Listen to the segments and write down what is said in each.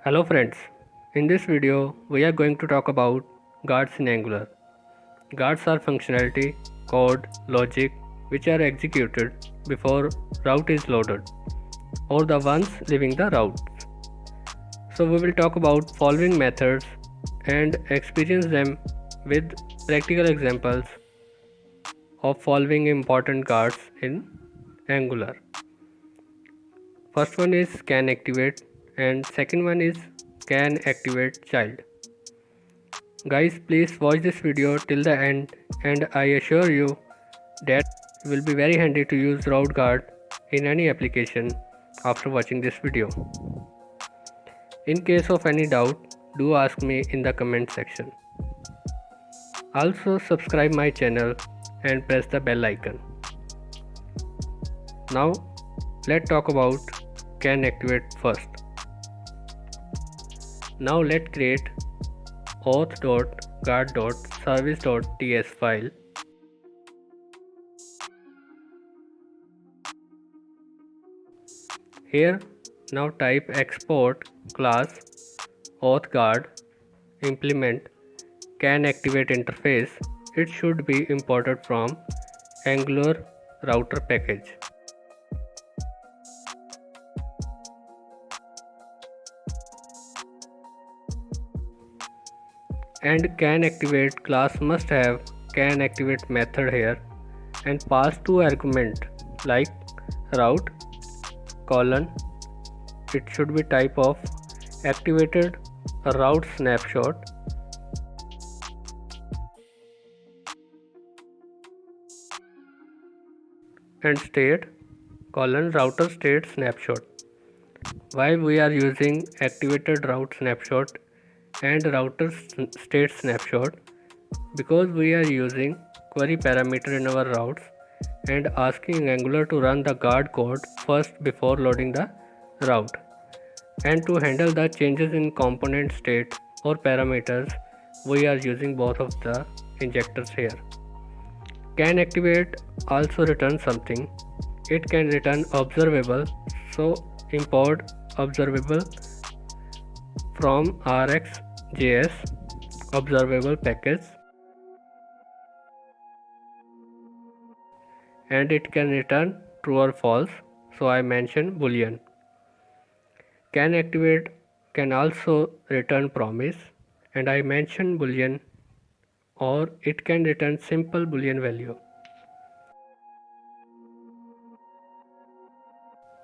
Hello friends, in this video we are going to talk about guards in Angular. Guards are functionality, code, logic which are executed before route is loaded or the ones leaving the route. So we will talk about following methods and experience them with practical examples of following important guards in Angular. First one is can activate and second one is can activate child. Guys, please watch this video till the end and I assure you that it will be very handy to use route guard in any application after watching this video. In case of any doubt, do ask me in the comment section. Also subscribe my channel and press the bell icon. Now let's talk about can activate first. Now let's create auth.guard.service.ts file. Here now type export class authguard implement can activate interface. It should be imported from Angular router package. And can activate class must have can activate method here and pass two argument like route colon. It should be type of activated route snapshot and state colon router state snapshot. Why we are using activated route snapshot and router state snapshot? Because we are using query parameter in our routes and asking Angular to run the guard code first before loading the route. And to handle the changes in component state or parameters, we are using both of the injectors here. Can activate also returns something. It can return observable, so import observable from RxJS observable package, and it can return true or false, so I mention boolean. Can activate can also return promise, and I mention boolean, or it can return simple boolean value.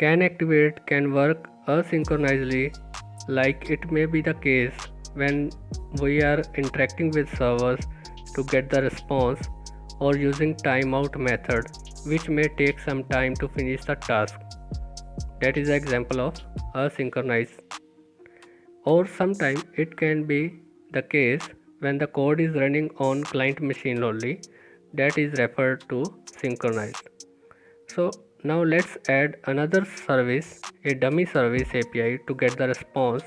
Can activate can work asynchronously, like it may be the case when we are interacting with servers to get the response or using timeout method, which may take some time to finish the task. That is an example of asynchronous. Or sometimes it can be the case when the code is running on client machine only, that is referred to synchronized. So now let's add another service, a dummy service API to get the response,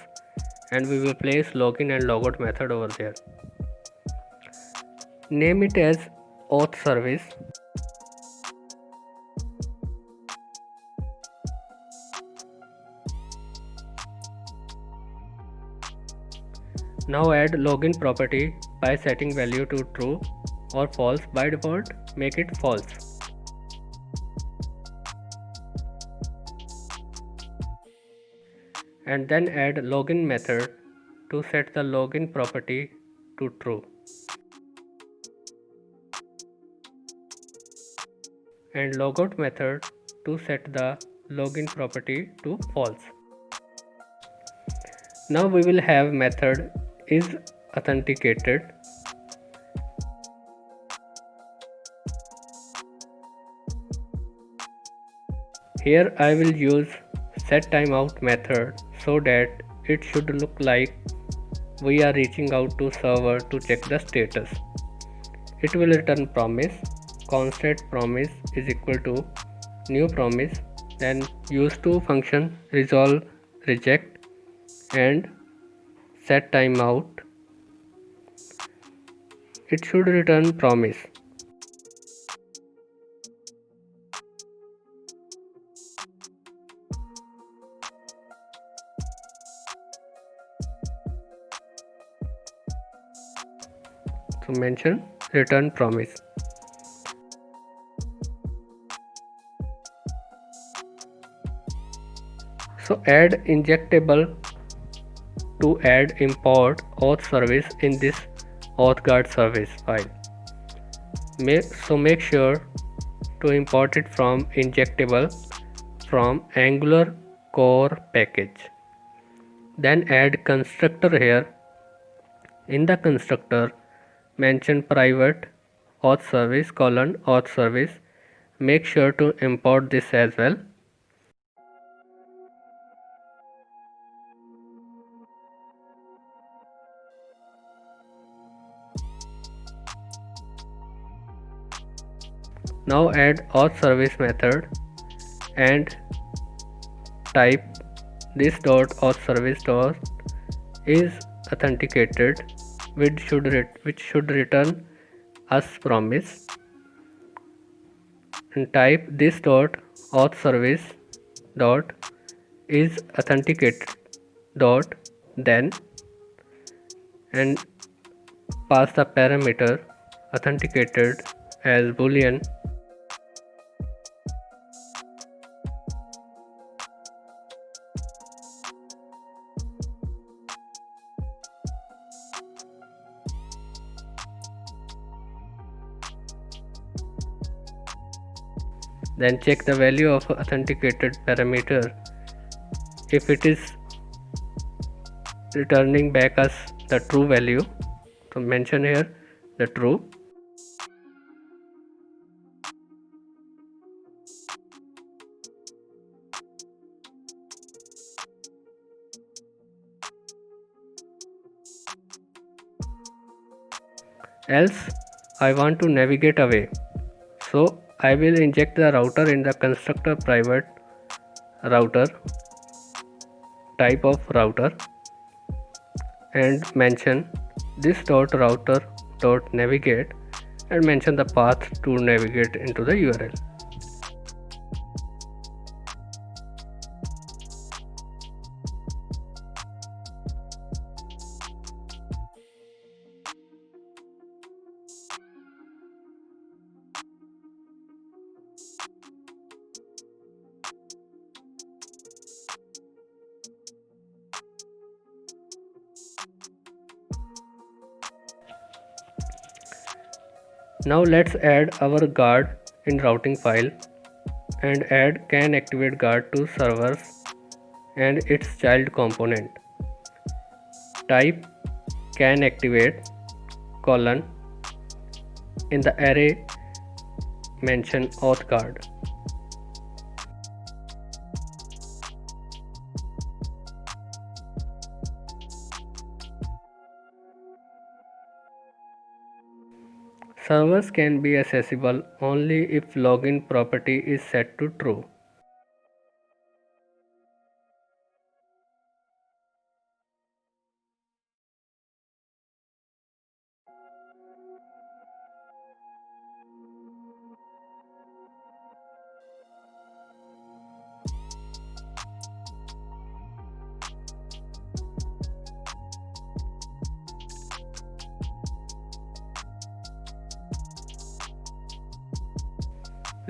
and we will place login and logout method over there. Name it as auth service. Now add login property by setting value to true or false. By default, make it false. And then add login method to set the login property to true. And logout method to set the login property to false. Now we will have method is authenticated. Here I will use set timeout method so that it should look like we are reaching out to server to check the status. It will return promise, constant promise is equal to new promise, then use to function resolve reject and set timeout. It should return promise. So mention return promise. So add injectable to add import auth service in this authguard service file. Make sure to import it from injectable from Angular core package. Then add constructor here. In the constructor, mention private auth service colon auth service. Make sure to import this as well. Now add auth service method and type this dot auth service dot is authenticated, which should return us promise, and type this dot auth service dot is authenticated dot then, and pass the parameter authenticated as boolean. Then check the value of authenticated parameter. If it is returning back us the true value, so mention here the true. Else I want to navigate away, so I will inject the router in the constructor private router type of router and mention this dot router dot navigate and mention the path to navigate into the URL. Now let's add our guard in routing file and add can activate guard to servers and its child component. Type can activate colon in the array mention auth guard. Servers can be accessible only if login property is set to true.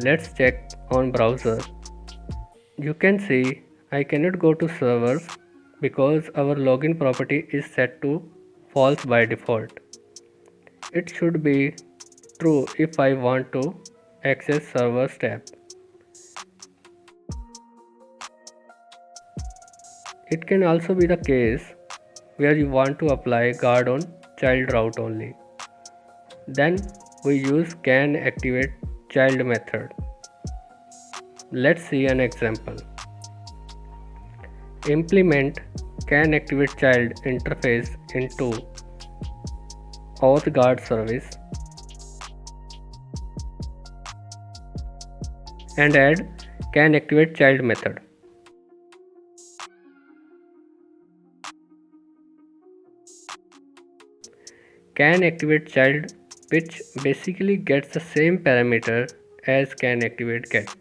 Let's check on browser. You can see I cannot go to servers because our login property is set to false by default. It should be true if I want to access servers tab. It can also be the case where you want to apply guard on child route only. Then we use can activate child method. Let's see an example. Implement can activate child interface into auth guard service and add can activate child method. Can activate child, which basically gets the same parameter as can activate get.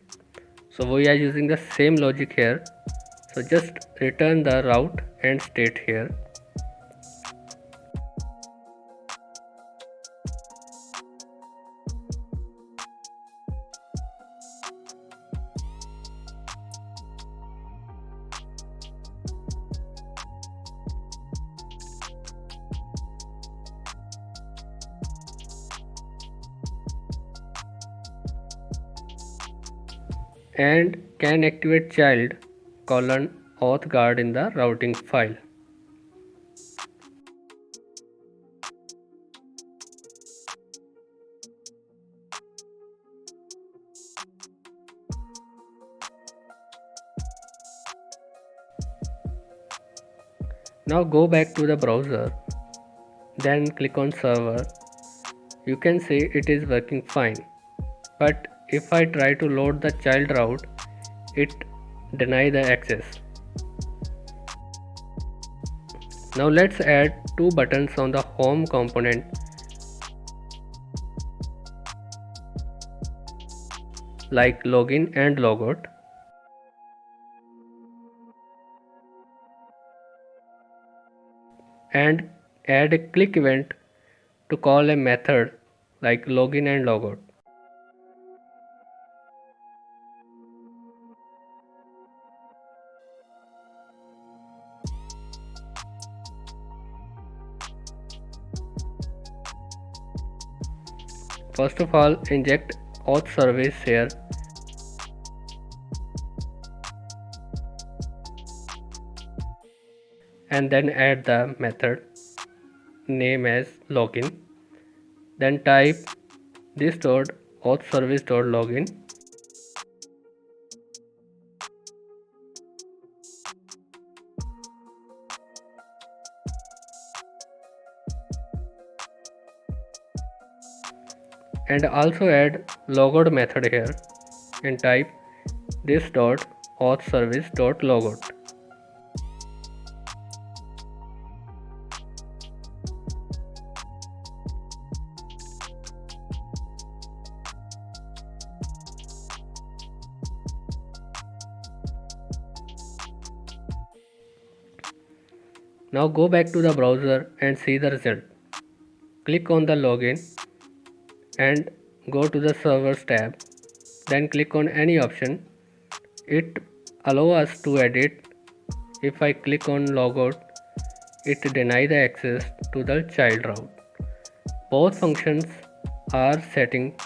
So we are using the same logic here. So just return the route and state here. and can activate child auth guard in the routing file. Now go back to the browser, then click on server. You can see it is working fine. But if I try to load the child route, it denies the access. Now let's add two buttons on the home component like login and logout. And add a click event to call a method like login and logout. First of all, inject auth service here and then add the method name as login. Then type this dot auth service dot login and also add logout method here and type this dot auth service dot logout. Now go back to the browser and see the result. Click on the login and go to the servers tab. Then click on any option. It allows us to edit. If I click on logout, it denies the access to the child route. Both functions are setting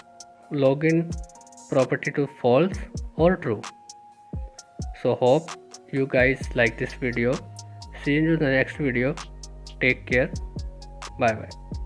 login property to false or true. So hope you guys like this video. See you in the next video. Take care. Bye bye.